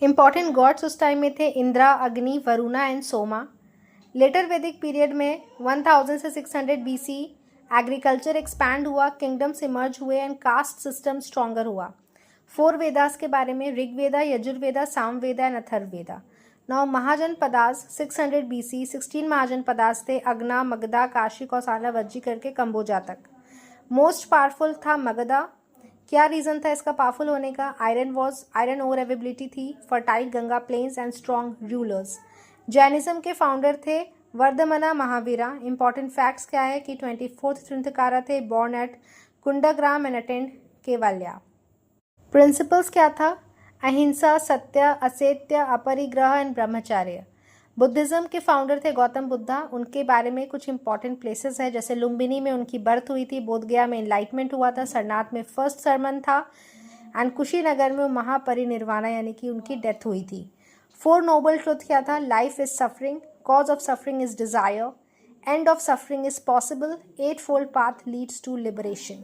Important God's उस time में थे इंद्रा, अग्नि, वरुणा एंड सोमा। लेटर वैदिक पीरियड में 1000 से 600 BC एग्रीकल्चर एक्सपैंड हुआ, किंगडम्स इमर्ज हुए एंड कास्ट सिस्टम स्ट्रॉन्गर हुआ। 4 वेदास के बारे में, Rigveda, Yajurveda, Samaveda and Atharvaveda. Now mahajanapadas 600 BC 16 mahajanapadas थे, अगना, मगधा, काशी, कौसाला, वज्जी करके कंबोजा तक। मोस्ट पावरफुल था मगधा। क्या रीज़न था इसका पावरफुल होने का? आयरन ओर अवेबिलिटी थी, fertile Ganga plains and strong rulers. Jainism के फाउंडर थे वर्धमना महावीरा। इंपॉर्टेंट फैक्ट्स क्या है कि 24th तीर्थंकरा थे, born at Kundagram and attained Kaivalya. Principles क्या था? अहिंसा, सत्य, असत्य, अपरिग्रह एंड ब्रह्मचर्य। बुद्धिज़्म के फाउंडर थे गौतम बुद्धा। उनके बारे में कुछ इंपॉर्टेंट प्लेसेस है, जैसे लुम्बिनी में उनकी बर्थ हुई थी, बोधगया में एनलाइटमेंट हुआ था, सरनाथ में फर्स्ट सरमन था एंड कुशीनगर में महापरिनिर्वाणा यानी कि उनकी डेथ हुई थी। 4 नोबल ट्रुथ क्या था? Life is suffering, cause of suffering is desire, end of suffering is possible, 8-fold path leads to liberation.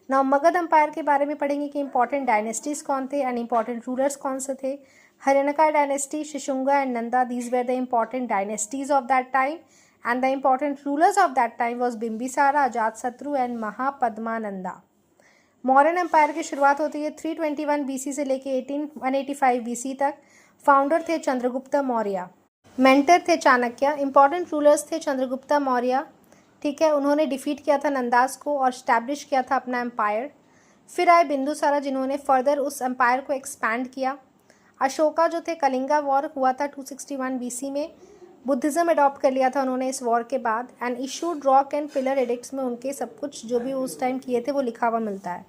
Now Magadha empire के बारे में पढ़ेंगे कि इंपॉर्टेंट डायनेस्टीज कौन थे एंड इंपॉर्टेंट रूलर्स कौन से थे। Haryanka dynasty, Shishunaga and Nanda, these were the important dynasties of that time and the important rulers of that time was Bimbisara, Ajatashatru and Mahapadmananda. Mauryan empire की शुरुआत होती है 321 BC से लेके 185 BC तक। फाउंडर थे चंद्रगुप्त मौर्य, मेंटर थे चाणक्य। इंपॉर्टेंट रूलर्स थे चंद्रगुप्त मौर्य, ठीक है, उन्होंने डिफीट किया था नंदास को और स्टैब्लिश किया था अपना एम्पायर। फिर आए बिंदुसारा जिन्होंने फर्दर उस एम्पायर को एक्सपैंड किया। अशोका जो थे, कलिंगा वॉर हुआ था 261 BC में, बुद्धिज़्म अडॉप्ट कर लिया था उन्होंने इस वॉर के बाद and issued rock and pillar addicts में उनके सब कुछ जो भी उस टाइम किए थे वो लिखा हुआ मिलता है।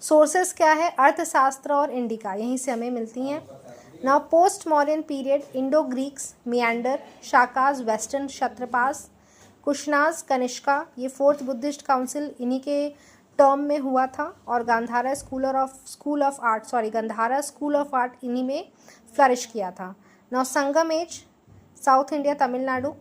सोर्सेस क्या है? अर्थशास्त्र और इंडिका, यहीं से हमें मिलती हैं। Now post Mauryan period, Indo Greeks, Menander, Shakas, western Kshatrapas, Kushanas, Kanishka, ये 4th बुद्धिस्ट काउंसिल इन्हीं के टर्म में हुआ था और गांधारा स्कूल ऑफ आर्ट इन्हीं में फ्लरिश किया था। नाउ संगम एज, साउथ इंडिया, तमिलनाडु।